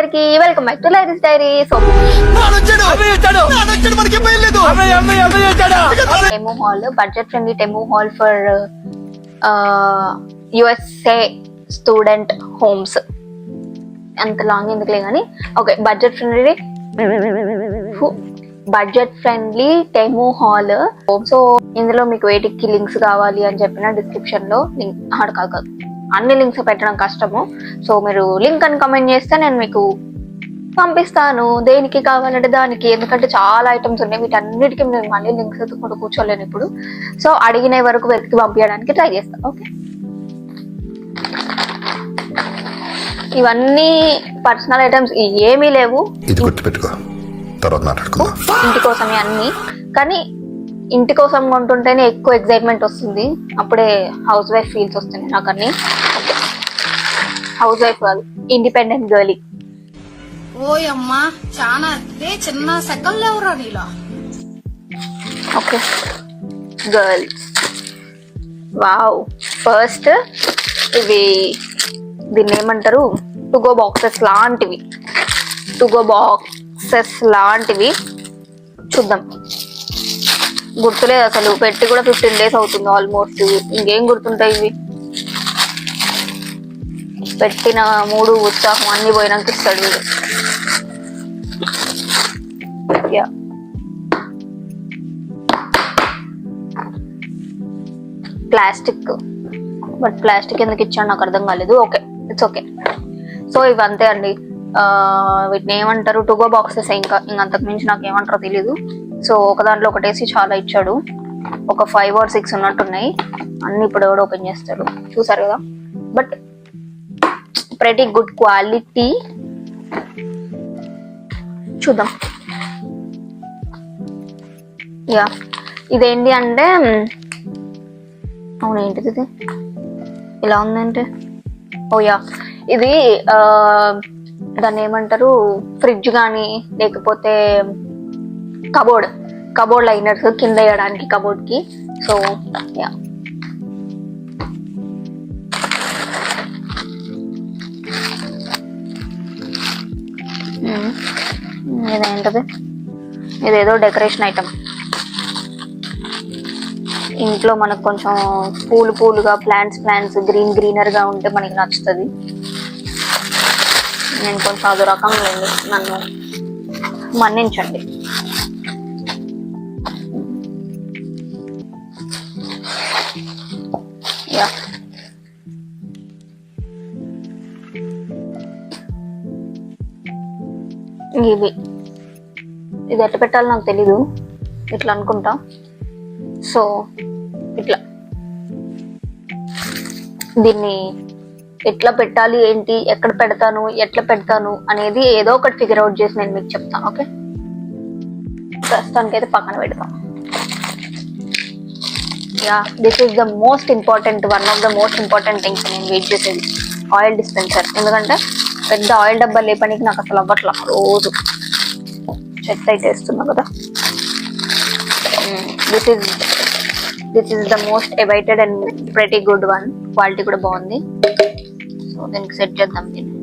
అందరికి welcome back to Life Diary. So Temu haul, budget friendly Temu haul for USA student homes. అంత long ఎందుకులే కానీ okay, budget friendly Temu haul. So ఇందులో మీకు వేటికి links కావాలి అని చెప్పిన డిస్క్రిప్షన్ లో లింక్ కాదు, అన్ని లింక్స్ పెట్టడం కష్టము. సో మీరు లింక్ అని కమెంట్ చేస్తే నేను మీకు పంపిస్తాను, దేనికి కావాలంటే దానికి. ఎందుకంటే చాలా ఐటమ్స్ ఉన్నాయి, వీటన్నిటికీ నేను మళ్ళీ లింక్స్ ఎత్తుకుంటూ కూర్చోలేను ఇప్పుడు. సో అడిగిన వరకు వెతికి పంపించడానికి ట్రై చేస్తాను. ఓకే, ఇవన్నీ పర్సనల్ ఐటమ్స్ ఏమీ లేవు, ఇది గుర్తుపెట్టుకో, తర్వాత మాట్లాడుకుందాం. ఇంటి కోసమే అన్ని. కానీ ఇంటి కోసం కొంటుంటేనే ఎక్కువ ఎక్సైట్మెంట్ వస్తుంది, అప్పుడే హౌస్ వైఫ్ ఫీల్స్ వస్తుంది నాకు అన్ని. ఓకే, హౌస్ వైఫ్ కాదు, ఇండిపెండెంట్ గర్ల్. ఓయమ్మా చాలా చిన్న సెకండ్ ఎవరా నీలా. Okay girls, wow. ఫస్ట్ ఇవి దీన్ని ఏమంటారు, టుగో బాక్సెస్ లాంటివి. చూద్దాం, గుర్తులేదు అసలు, పెట్టి కూడా 15 days అవుతుంది ఆల్మోస్ట్. ఇంకేం గుర్తుంటాయి ఇవి, పెట్టిన 3 ఉత్సాహం అన్ని పోయినాక ఇస్తాడు వీడు. ప్లాస్టిక్, బట్ ప్లాస్టిక్ ఎందుకు ఇచ్చాడు నాకు అర్థం కాలేదు. Okay, it's okay. సో ఇవంతే అండి, వీటిని ఏమంటారు, టుగో బాక్సెస్. ఇంకా అంతకు మించి నాకు ఏమంటారో తెలీదు. సో ఒక దాంట్లో ఒకటేసి చాలా ఇచ్చాడు, ఒక 5 or 6 ఉన్నట్టున్నాయి. అన్ని ఇప్పుడు ఎవడో ఓపెన్ చేస్తాడు, చూసారు కదా. But pretty good quality. చూద్దాం. యా, ఇదేంటి అంటే, అవును ఏంటిది ఇది ఇలా ఉందంటే, ఓ యా, ఇది దాన్ని ఏమంటారు, ఫ్రిడ్జ్ కానీ లేకపోతే కబోర్డ్ లైనర్స్ కింద వేయడానికి కబోర్డ్ కి. సో యా, ఇదేంటది, ఇదేదో డెకరేషన్ ఐటమ్. ఇంట్లో మనకు కొంచెం పూలుగా ప్లాంట్స్ గ్రీనర్ గా ఉంటే మనకి నచ్చుతుంది. నేను కొంచెం అదో రకం లేదు, నన్ను మన్నించండి. యా, ఇది ఎట్లా పెట్టాలో నాకు తెలీదు, ఇట్లా అనుకుంటా. సో ఇట్లా దీన్ని ఎట్లా పెట్టాలి, ఏంటి, ఎక్కడ పెడతాను, ఎట్లా పెడతాను అనేది ఏదో ఒకటి ఫిగర్ అవుట్ చేసి నేను మీకు చెప్తాను. ఓకే, ప్రస్తుతానికి అయితే పక్కన పెడతాం. Yeah, this is the most important, one of the most important things నేను వెయిట్ చేసేది, ఆయిల్ డిస్పెన్సర్. ఎందుకంటే పెద్ద ఆయిల్ డబ్బా లేపనికి నాకు అసలు అవ్వట్లా, రోజు చెత్త అయితే వేస్తున్నా కదా. This is the most awaited and pretty good one. Quality కూడా బాగుంది. సో దీనికి సెట్ చేద్దాం దీన్ని.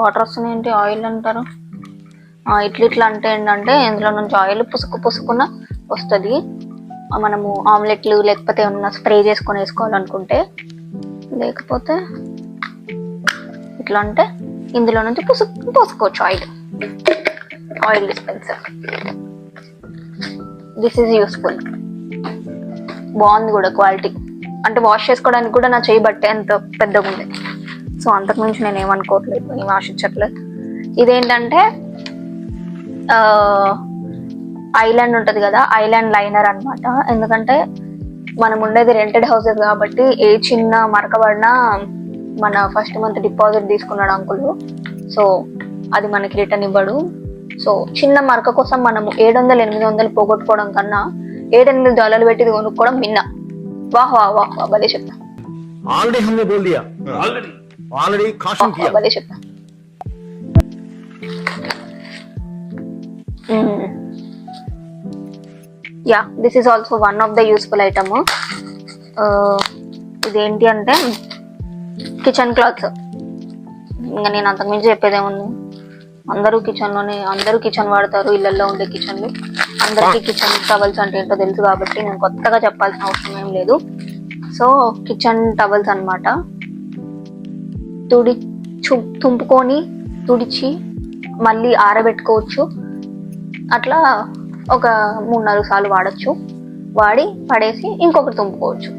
వాటర్ వస్తున్నాయి ఏంటి, ఆయిల్ అంటారు. ఇట్లా అంటే ఏంటంటే, ఇందులో నుంచి ఆయిల్ పుసుకున్న వస్తుంది. మనము ఆమ్లెట్లు లేకపోతే ఏమన్నా స్ప్రే చేసుకొని వేసుకోవాలనుకుంటే, లేకపోతే ఇట్లా అంటే ఇందులో నుంచి పోసుకోవచ్చు oil dispenser. This is useful, బాగుంది కూడా క్వాలిటీ. అంటే వాష్ చేసుకోవడానికి కూడా నా చేయి బట్టే అంత పెద్దగా ఉంది. సో అంతకు మించి నేను ఏమనుకోవట్లేదు, నేను ఆశించట్లేదు. ఇదేంటంటే ఐలాండ్ ఉంటది కదా, ఐలాండ్ లైనర్ అన్నమాట. ఎందుకంటే మనం ఉండేది రెంటెడ్ హౌసెస్ కాబట్టి ఏ చిన్న మరకబడినా మన ఫస్ట్ మంత్ డిపాజిట్ తీసుకున్నాడు అంకుల్. సో అది మనకి రిటర్న్ ఇవ్వడు. సో చిన్న మరక కోసం మనము 700-800 పోగొట్టుకోవడం కన్నా $8-8 పెట్టి కొనుక్కోవడం మిన్న. వాహ్ వాహ్ వాహ్ వాహ్, భలే చెప్తా. భలే చెప్తా. Yeah, this is also one of the useful item. ఇదేంటి అంటే కిచెన్ క్లాత్స్. ఇంకా నేను అంతకుమించి చెప్పేదేముంది, అందరూ కిచెన్ వాడతారు, ఇళ్లలో ఉండే కిచెన్లు. అందరికీ కిచెన్ టవల్స్ అంటే ఏంటో తెలుసు కాబట్టి నేను కొత్తగా చెప్పాల్సిన అవసరం ఏం లేదు. సో కిచెన్ టవల్స్ అన్నమాట. తుంపుకొని తుడిచి మళ్ళీ ఆరబెట్టుకోవచ్చు. అట్లా ఒక 3-4 సార్లు వాడచ్చు. వాడి పడేసి ఇంకొకటి తుంపుకోవచ్చు.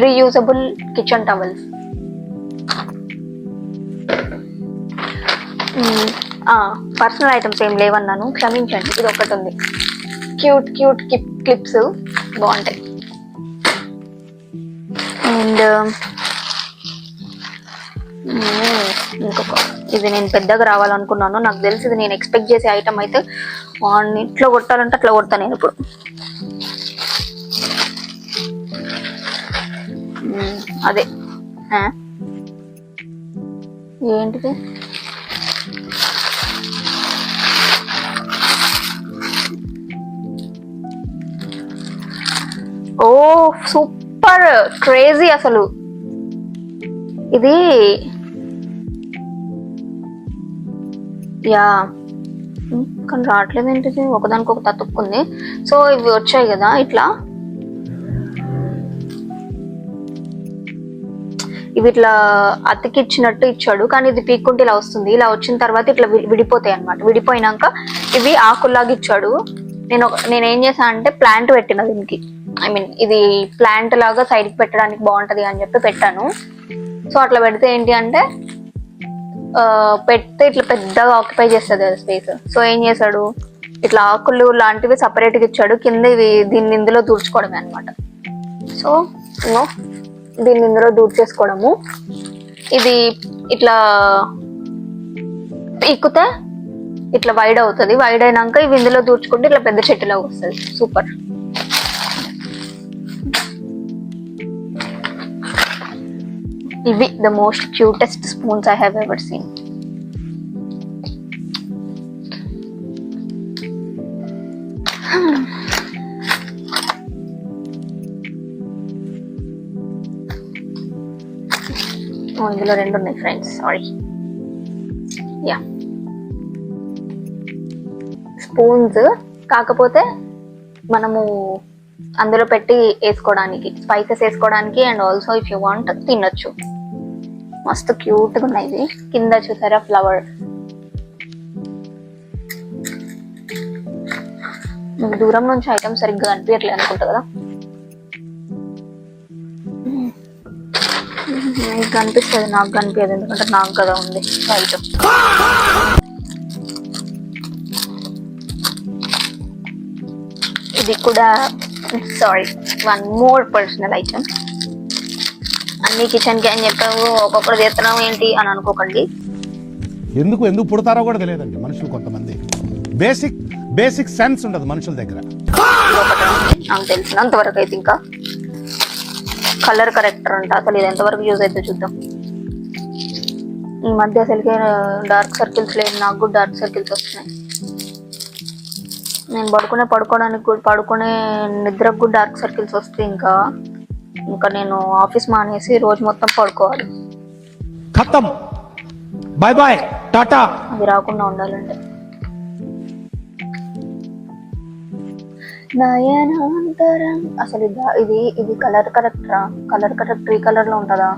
Reusable kitchen towels. Personal items ఏం లేవన్నాను, క్షమించండి. ఇది ఒకటి ఉంది, క్యూట్ క్లిప్స్ బాగుంటాయి. అండ్ ఇంకొక, ఇది నేను పెద్దగా రావాలనుకున్నాను. నాకు తెలిసి ఇది నేను ఎక్స్పెక్ట్ చేసే ఐటమ్ అయితే ఇట్లా కొట్టాలంటే అట్లా కొడతాను నేను ఇప్పుడు. అదే ఏంటిది, ఓ సూపర్ క్రేజీ అసలు. ఇది యా, కానీ రావట్లేదు ఏంటిది, ఒకదానికి ఒక తతుక్కుంది. సో ఇవి వచ్చాయి కదా ఇట్లా, ఇవి ఇట్లా అతికిచ్చినట్టు ఇచ్చాడు, కానీ ఇది పీక్కుంటే ఇలా వస్తుంది. ఇలా వచ్చిన తర్వాత ఇట్లా విడిపోతాయి అన్నమాట. విడిపోయినాక ఇవి ఆకుల్లాగా ఇచ్చాడు. నేను ఏం చేశాను అంటే ప్లాంట్ పెట్టిన దీనికి, ఐ మీన్ ఇది ప్లాంట్ లాగా సైడ్కి పెట్టడానికి బాగుంటది అని చెప్పి పెట్టాను. సో అట్లా పెడితే ఏంటి అంటే పెడితే ఇట్లా పెద్దగా ఆక్యుపై చేస్తుంది స్పేస్. సో ఏం చేశాడు, ఇట్లా ఆకులు లాంటివి సపరేట్గా ఇచ్చాడు. కింద ఇవి దీన్ని ఇందులో దూర్చుకోవడమే అనమాట. సో దీన్ని ఇందులో దూర్చేసుకోవడము. ఇది ఇట్లా పీక్కుతే ఇట్లా వైడ్ అవుతుంది. వైడ్ అయినాక ఇవి ఇందులో దూర్చుకుంటే ఇట్లా పెద్ద చెట్టులాగా వస్తుంది. సూపర్. ఇవి the most cutest spoons I have ever seen. ఇందులో 2 ఉన్నాయి ఫ్రెండ్స్, సారీ. యా, స్పూన్స్ కాకపోతే మనము అందులో పెట్టి వేసుకోవడానికి, స్పైసెస్ వేసుకోవడానికి, and also if you want తినొచ్చు. మస్తు క్యూట్ గా ఉన్నాయి. ఇది కింద చూసారా ఫ్లవర్. మీకు దూరం నుంచి ఐటమ్ సరిగ్గా కనిపించట్లేదు అనుకుంటా కదా, మీకు కనిపిస్తుంది, నాకు కనిపించదు, ఎందుకంటే నాకు కదా ఉంది ఐటమ్. ఇది కూడా సారీ, 1 more పర్సనల్ ఐటమ్. అన్ని కిచెన్ కి అని చెప్పావు, ఒక్కొక్కరు చేస్తున్నావు ఏంటి అని అనుకోకండి. ఎందుకు పుడతారో కూడా తెలియదండి మనుషులు. కొంతమంది బేసిక్ సెన్స్ ఉండదు మనుషుల దగ్గర. నాకు తెలిసినంత వరకు అయితే ఇంకా కలర్ కరెక్టర్ అంట. అసలు ఇది ఎంతవరకు యూజ్ అయితే చూద్దాం. ఈ మధ్య అసలుకే డార్క్ సర్కిల్స్ లేదు, నాకు కూడా డార్క్ సర్కిల్స్ వస్తున్నాయి. నేను పడుకునే నిద్రకు కూడా డార్క్ సర్కిల్స్ వస్తాయి. ఇంకా నేను ఆఫీస్ మానేసి రోజు మొత్తం పడుకోవాలి. ఖతం, బై బాయ్, టాటా. అది రాకుండా ఉండాలంటే నయనాంతరం. అసలు ఇది కలర్ కరెక్టరా? కలర్ కరెక్ట్ ఈ కలర్ లో ఉంటుందా?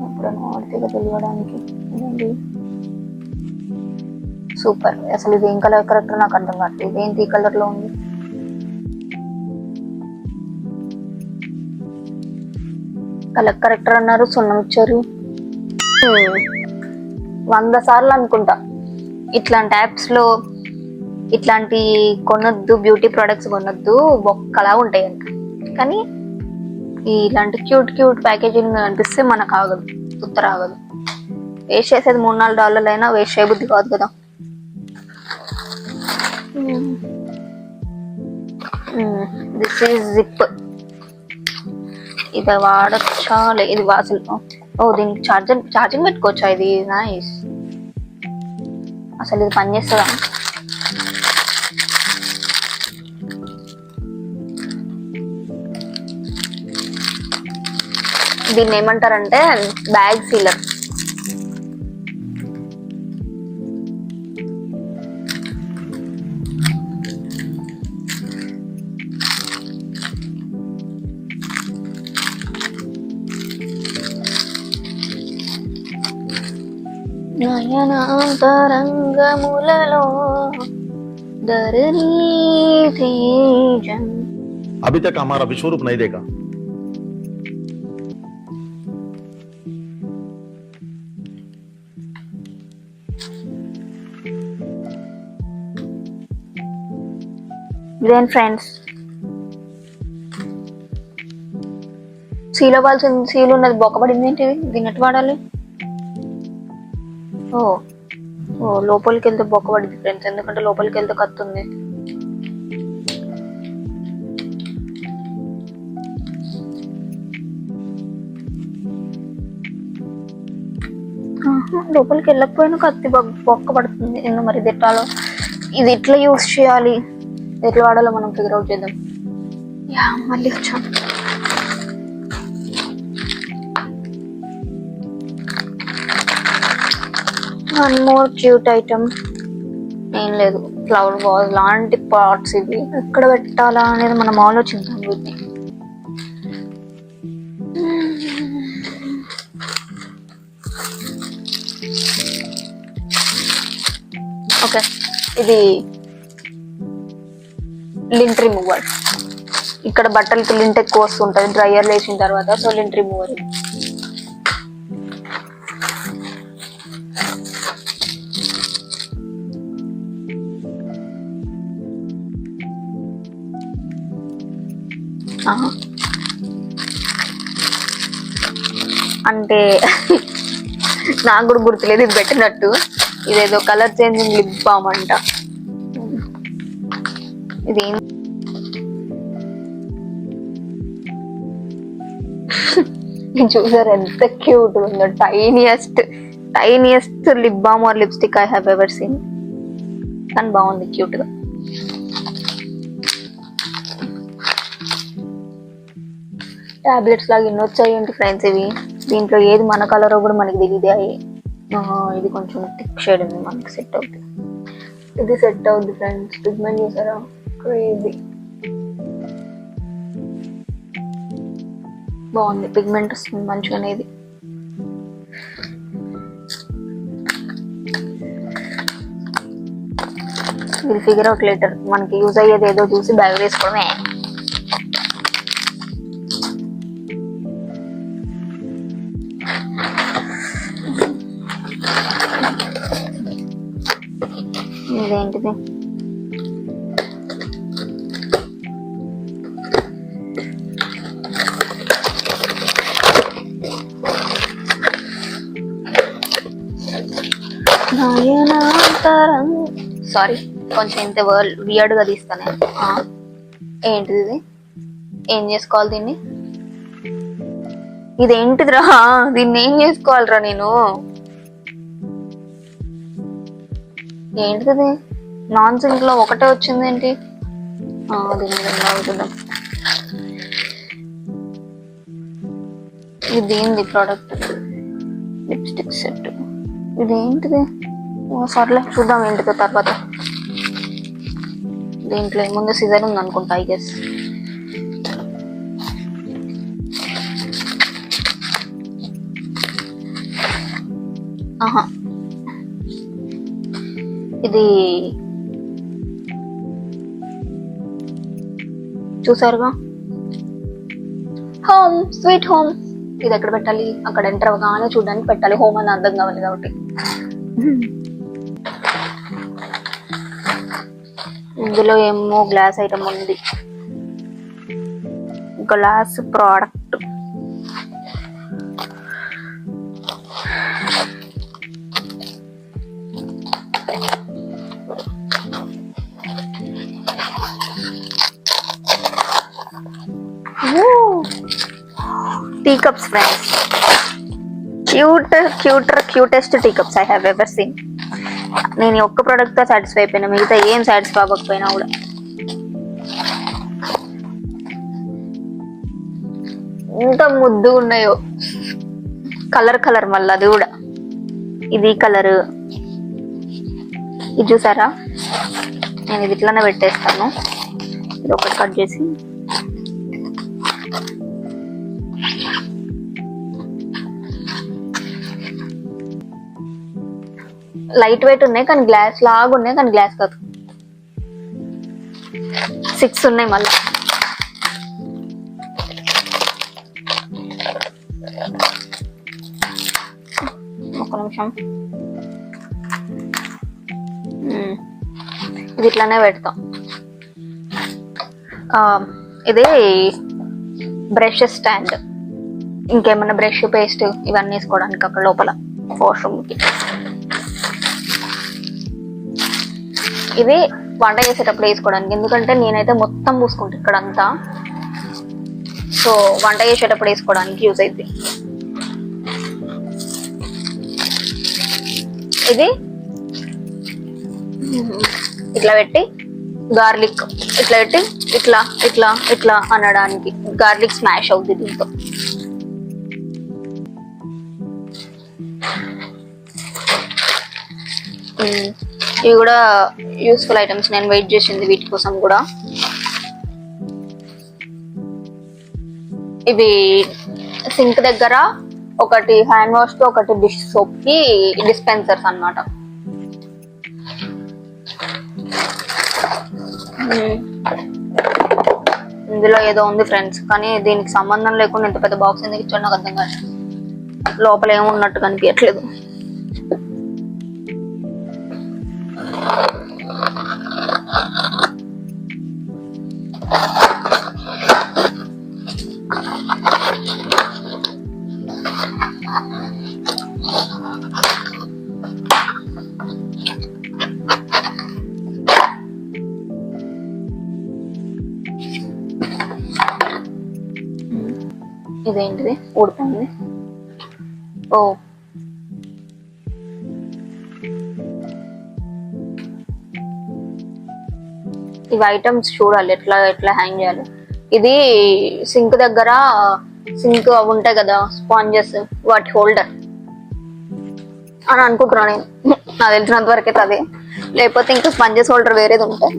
ఎప్పుడైనా ఆర్తిగా తెలియడానికి. సూపర్. అసలు ఇది ఏం కలర్ కరెక్టర్ నాకు అర్థం కావట్లేదు. ఇదేంటి ఈ కలర్ లో ఉంది? కలర్ కరెక్టర్ అన్నారు, సున్నం ఇచ్చారు. 100 సార్లు అనుకుంటా ఇట్లాంటి యాప్స్ లో ఇట్లాంటి కొనొద్దు, బ్యూటీ ప్రొడక్ట్స్ కొనొద్దు, ఒక్కలా ఉంటాయి అంట. కానీ ఇలాంటి క్యూట్ ప్యాకేజింగ్ అనిపిస్తే మనకు ఆగదు, ఉత్తర ఆగదు. వేస్ట్ చేసేది $3-4 అయినా వేస్ట్ చేయబుద్ధి కాదు కదా. This is zip. ఇది వాడచ్చా? ఇది అసలు దీనికి ఛార్జింగ్ పెట్టుకోవచ్చా? ఇది నైస్. అసలు ఇది పనిచేస్తుందా? దీన్ని ఏమంటారంటే బ్యాగ్ సీలర్. నయనాంతరంగములలో ధరణి తేజం. अभी तक हमारा विश्वरूप नहीं देखा. ఇదేం ఫ్రెండ్స్, సీలో వాల్సింది సీలు ఉన్నది బొక్కబడింది ఏంటిది? దీన్ని ఎట్లా వాడాలి? ఓ ఓ లోపలికి వెళ్తే బొక్కబడింది ఫ్రెండ్స్, ఎందుకంటే లోపలికి వెళ్తే కత్తుంది. లోపలికి వెళ్ళకపోయినా కత్తి బొక్క పడుతుంది. ఎందుకు మరి ఇది ఎట్టాలో, ఇది ఎట్లా యూస్ చేయాలి, ఎట్లా వాడాలో మనం ఫిగర్ అవుట్ చేద్దాం. యా మళ్ళీ వచ్చాను. One more cute item. ఏం లేదు, ఫ్లవర్ వాజ్ లాంటి పార్ట్స్ ఇవి. ఎక్కడ పెట్టాలా అనేది మనం ఆలోచిద్దాం వీటిని. ఓకే, ఇది లింట్ రిమూవర్. ఇక్కడ బట్టలకి లింట్ ఎక్కువ వస్తుంటది డ్రైయర్ వేసిన తర్వాత, సో లింట్ రిమూవర్. అంటే నాకు కూడా గుర్తులేదు ఇది పెట్టినట్టు. ఇదేదో కలర్ చేంజింగ్ లిప్ బామ్ అంట. ఇది చూసారు ఎంత క్యూట్ ఉందో. Tiniest lip balm or lipstick I have ever seen. కానీ బాగుంది, క్యూట్ గా. టాబ్లెట్స్ లాగా ఎన్ని వచ్చాయేంటి ఫ్రెండ్స్ ఇవి. దీంట్లో ఏది మన కలర్ కూడా మనకి తెలియదు. ఇది కొంచెం థిక్ షేడ్ ఉంది, మనకి సెట్ అవుతుంది. ఇది సెట్ అవుద్ది ఫ్రెండ్స్. పిగ్మెంట్ చూసారా, క్రేజీ బాగుంది. పిగ్మెంట్ వస్తుంది మంచిగానే. ఇది ఫిగర్ అవుట్ లేటర్. మనకి యూజ్ అయ్యేది ఏదో చూసి బ్యాగ్ వేసుకోవడమే. ఇదేంటిది? సారీ, కొంచెం ఇంత వియర్డ్ గా తీస్తానే. ఏంటిది ఇది? ఏం చేసుకోవాలి దీన్ని? ఇదేంటిదిరా? దీన్ని ఏం చేసుకోవాలిరా నేను? ఏంటిది? నాన్ సింక్ లో ఒకటే వచ్చింది ఏంటి? చూద్దాం. ఇది ఏంది ప్రోడక్ట్? Lipstick set. ఇదేంటిది? సర్లే చూద్దాం ఏంటిదో తర్వాత. దీంట్లో ఏముందో సిజర్ ఉంది అనుకుంటా, ఐ గెస్. ఆహా, ఇది చూసారుగా, హోమ్ స్వీట్ హోమ్. ఇది ఎక్కడ పెట్టాలి? అక్కడ ఎంటర్ అవగానే చూడడానికి పెట్టాలి. హోమ్ అని అర్థం కావాలి కాబట్టి. ఇందులో ఏమో గ్లాస్ ఐటమ్ ఉంది. Glass product. Tea cups friends. Cutest tea cups I have ever seen. నేను ఒక్క ప్రోడక్ట్ తో సాటిస్ఫై అయిపోయినా, మిగతా ఏం సాటిస్ఫై అవ్వకపోయినా కూడా. ఎంత ముద్దుగా ఉన్నాయో. కలర్ కలర్ మళ్ళీ అది కూడా. ఇది కలర్, ఇది చూసారా? నేను ఇది ఇట్లానే పెట్టేస్తాను. ఇది ఒకటి కట్ చేసి లైట్ వెయిట్ ఉన్నాయి కానీ గ్లాస్ లాగా ఉన్నాయి కానీ గ్లాస్ కాదు. 6 ఉన్నాయి మళ్ళీ. ఒక నిమిషం. ఇది ఇట్లానే పెడతాం. ఇది బ్రష్ స్టాండ్, ఇంకేమన్నా బ్రష్ పేస్ట్ ఇవన్నీ వేసుకోవడానికి అక్కడ లోపల వాష్రూమ్కి. ఇది వంట చేసేటప్పుడు వేసుకోవడానికి, ఎందుకంటే నేనైతే మొత్తం పూసుకుంటా ఇక్కడంతా. సో వంట చేసేటప్పుడు వేసుకోవడానికి యూజ్ అవుతుంది. ఇది ఇట్లా పెట్టి గార్లిక్ ఇట్లా పెట్టి ఇట్లా ఇట్లా ఇట్లా అనడానికి, గార్లిక్ స్మాష్ అవుతుంది దీంతో. ఇవి కూడా యూస్ఫుల్ ఐటమ్స్. నేను వెయిట్ చేసింది వీటి కోసం కూడా. ఇవి సింక్ దగ్గర ఒకటి హ్యాండ్ వాష్ కి, ఒకటి డిష్ సోప్ కి డిస్పెన్సర్స్ అన్నమాట. ఇందులో ఏదో ఉంది ఫ్రెండ్స్, కానీ దీనికి సంబంధం లేకుండా ఇంత పెద్ద బాక్స్ ఎందుకు ఇచ్చాడు నాకు అర్థం కాదు. లోపల ఏమున్నట్టు కనిపించట్లేదు. ఇదేంటిది ఊడిపోయింది? ఓ ఇవి ఐటమ్స్ చూడాలి ఎట్లా ఎట్లా హ్యాంగ్ చేయాలి. ఇది సింక్ దగ్గర, సింక్ అవి ఉంటాయి కదా స్పాంజెస్, వాటి హోల్డర్ అని అనుకుంటున్నా నేను. నాకు తెలిసినంత వరకు అయితే అదే, లేకపోతే ఇంకా స్పాంజెస్ హోల్డర్ వేరేది ఉంటాయి.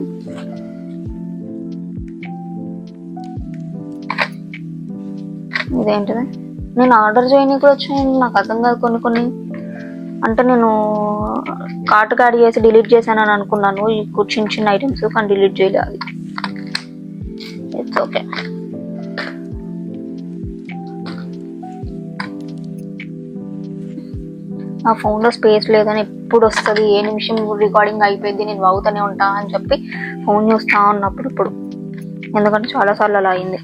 ఇదేంటిది? నేను ఆర్డర్ చేయని కూడా వచ్చాయి, నాకు అర్థం కాదు కొన్ని కొన్ని. అంటే నేను కార్ట్ యాడ్ చేసి డిలీట్ చేశానని అనుకున్నాను ఈ చిన్న చిన్న ఐటమ్స్, కానీ డిలీట్ చేయలేదు. It's okay. నా ఫోన్లో స్పేస్ లేదని ఎప్పుడు వస్తుంది, ఏ నిమిషం రికార్డింగ్ అయిపోయింది నేను అవుతూనే ఉంటా అని చెప్పి ఫోన్ చూస్తా ఉన్నప్పుడు ఇప్పుడు. ఎందుకంటే చాలాసార్లు అలా అయింది.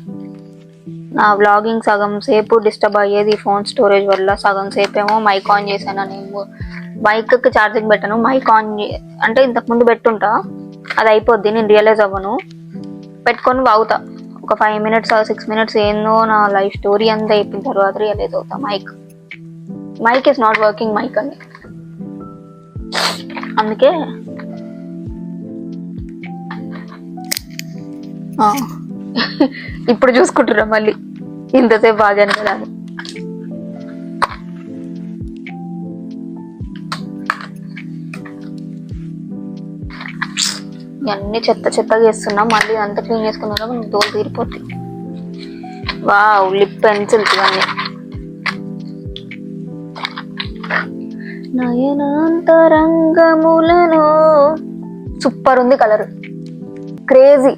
నా వ్లాగింగ్ సగం సేపు డిస్టర్బ్ అయ్యేది ఫోన్ స్టోరేజ్ వల్ల. సగం సేపు ఏమో మైక్ ఆన్ చేశాను. నేను మైక్కి ఛార్జింగ్ పెట్టాను, మైక్ ఆన్ అంటే ఇంతకుముందు పెట్టుంటా, అది అయిపోద్ది, నేను రియలైజ్ అవ్వను, పెట్టుకొని వాగుతా ఒక 5 minutes 6 minutes, ఏందో నా లైఫ్ స్టోరీ అంతా అయిపోయిన తర్వాత రియలైజ్ అవుతా mic is not working mic అని. అందుకే ఇప్పుడు చూసుకుంటున్నా మళ్ళీ ఇంతసేపు బాగాను కదా అని. ఇవన్నీ చెత్త చెత్తగా చేస్తున్నా, మళ్ళీ అంతా క్లీన్ చేసుకున్నా మనకు తోలు తీరిపోతుంది. వావ్, లిప్ పెన్సిల్స్ ఇవన్నీ. నయనాంతరంగములను సూపర్ ఉంది కలర్, క్రేజీ.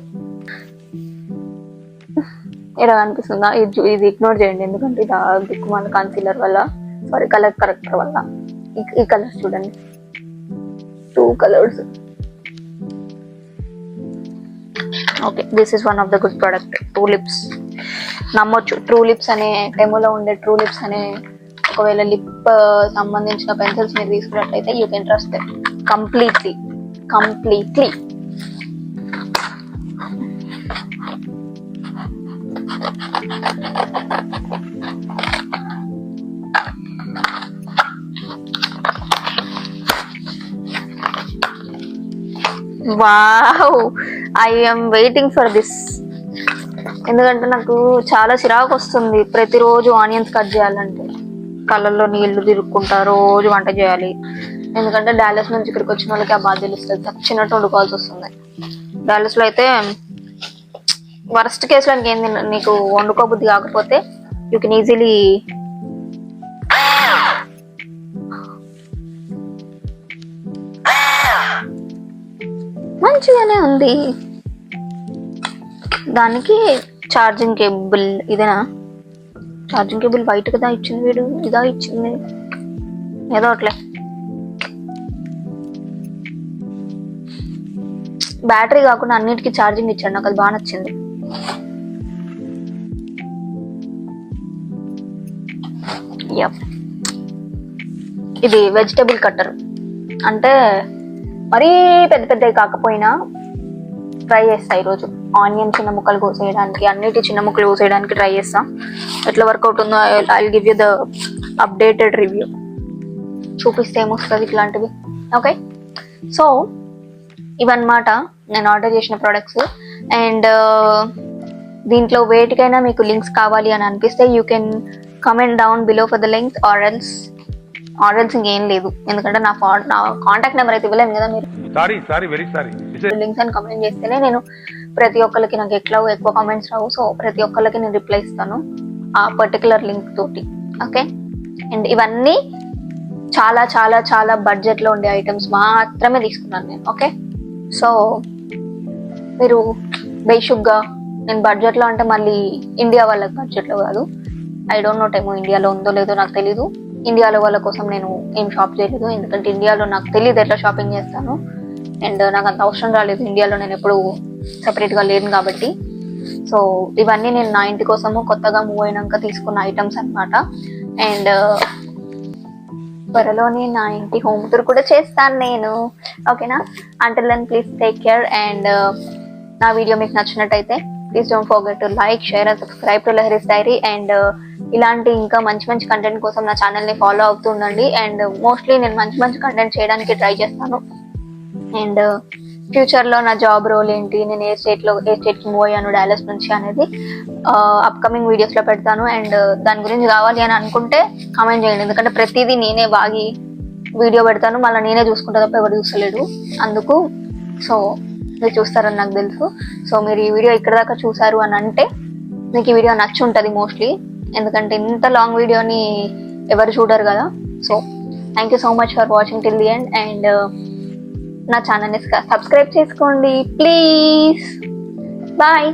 ఇలా అనిపిస్తుందా? ఇది ఇగ్నోర్ చేయండి, ఎందుకంటే ఇది దిక్కుమాల కన్సీలర్ వల్ల, సారీ కలర్ కరెక్టర్ వల్ల. ఈ కలర్స్ చూడండి, 2 colors. Okay, this is one of the good product. True lips నమ్మొచ్చు. ట్రూ లిప్స్ అనే డెమోలో ఉండే ట్రూ లిప్స్ అనే ఒకవేళ లిప్ సంబంధించిన పెన్సిల్స్ మీరు తీసుకున్నట్లయితే you can trust them completely. Wow, I am waiting for this. ఎందుకంటే నాకు చాలా చిరాకు వస్తుంది ప్రతిరోజు ఆనియన్స్ కట్ చేయాలంటే. కళ్ళల్లో నీళ్లు తిరుక్కుంటా రోజు వంట చేయాలి. ఎందుకంటే డాలస్ నుంచి ఇక్కడికి వచ్చిన వాళ్ళకి ఆ బాధ తెలుస్తుంది. చచ్చినట్టు వండుకోవాల్సి వస్తుంది. డాలస్ లో అయితే వరస్ట్ కేసులో నీకు వండుకోబుద్ధి కాకపోతే యూ కెన్ ఈజీలీ మంచిగానే ఉంది. దానికి ఛార్జింగ్ కేబుల్ ఇదేనా? ఛార్జింగ్ కేబుల్ వైట్ కదా ఇచ్చింది వీడు, ఇదా ఇచ్చింది ఏదో అట్లే. బ్యాటరీ కాకుండా అన్నిటికీ ఛార్జింగ్ ఇచ్చాడు, నాకు అది బాగా నచ్చింది. ఇది వెజిటబుల్ కట్టర్, అంటే మరీ పెద్ద పెద్దవి కాకపోయినా ట్రై చేస్తా ఈరోజు. ఆనియన్ చిన్న ముక్కలు కోసేయడానికి, అన్నిటి చిన్న ముక్కలు కోసేయడానికి ట్రై చేస్తా. ఎట్లా వర్కౌట్ ఉందో I will give you the updated review. చూపిస్తే ఏమొస్తుంది ఇట్లాంటివి. ఓకే, సో ఇవన్నమాట నేను ఆర్డర్ చేసిన ప్రోడక్ట్స్. అండ్ దీంట్లో వేటికైనా మీకు లింక్స్ కావాలి అని అనిపిస్తే you can comment down below for the links or else ఇంకేం లేదు. ఎందుకంటే నా కాంటాక్ట్ నెంబర్ అయితే ఇవ్వలేను కదా మీరు. లింక్స్ అని కమెంట్ చేస్తేనే నేను ప్రతి ఒక్కరికి, నాకు ఎట్లా ఎక్కువ కామెంట్స్ రావు, సో ప్రతి ఒక్కరికి నేను రిప్లై ఇస్తాను ఆ పర్టికులర్ లింక్ తోటి. ఓకే, అండ్ ఇవన్నీ చాలా చాలా చాలా బడ్జెట్ లో ఉండే ఐటమ్స్ మాత్రమే తీసుకున్నాను నేను. ఓకే, సో మీరు బేషుగ్గా నేను బడ్జెట్ లో అంటే మళ్ళీ ఇండియా వాళ్ళకి బడ్జెట్ లో కాదు. ఐ డోంట్ నో టైమో ఇండియాలో ఉందో లేదో నాకు తెలీదు. ఇండియాలో వాళ్ళ కోసం నేను ఏం షాప్ చేయలేదు, ఎందుకంటే ఇండియాలో నాకు తెలియదు ఎట్లా షాపింగ్ చేస్తాను. అండ్ నాకు అంత అవసరం రాలేదు, ఇండియాలో నేను ఎప్పుడు సెపరేట్గా లేను కాబట్టి. సో ఇవన్నీ నేను నా ఇంటి కోసము కొత్తగా మూవ్ అయినాక తీసుకున్న ఐటమ్స్ అనమాట. అండ్ త్వరలోనే నా ఇంటి హోమ్ టూర్ కూడా చేస్తాను నేను. ఓకేనా? Until then please take care. And నా వీడియో మీకు నచ్చినట్టయితే please don't forget to like, share and subscribe to Lahari's Diary. And ఇలాంటి ఇంకా మంచి మంచి కంటెంట్ కోసం నా ఛానల్ని ఫాలో అవుతూ ఉండండి. అండ్ మోస్ట్లీ నేను మంచి మంచి కంటెంట్ చేయడానికి ట్రై చేస్తాను. అండ్ ఫ్యూచర్లో నా జాబ్ రోల్ ఏంటి, నేను ఏ స్టేట్కి మూవ్ అయ్యాను డాలస్ నుంచి అనేది అప్కమింగ్ వీడియోస్లో పెడతాను. అండ్ దాని గురించి కావాలి అని అనుకుంటే కామెంట్ చేయండి, ఎందుకంటే ప్రతిదీ నేనే బాగి వీడియో పెడతాను, మళ్ళీ నేనే చూసుకుంటా తప్ప ఎవరు చూస్తలేడు అందుకు. సో మీరు చూస్తారని నాకు తెలుసు. సో మీరు ఈ వీడియో ఇక్కడ దాకా చూసారు అని అంటే మీకు ఈ వీడియో నచ్చి ఉంటుంది మోస్ట్లీ, ఎందుకంటే ఇంత లాంగ్ వీడియోని ఎవరు చూడరు కదా. So thank you so much for watching till the end. And నా ఛానల్ని సబ్స్క్రైబ్ చేసుకోండి ప్లీజ్. బాయ్.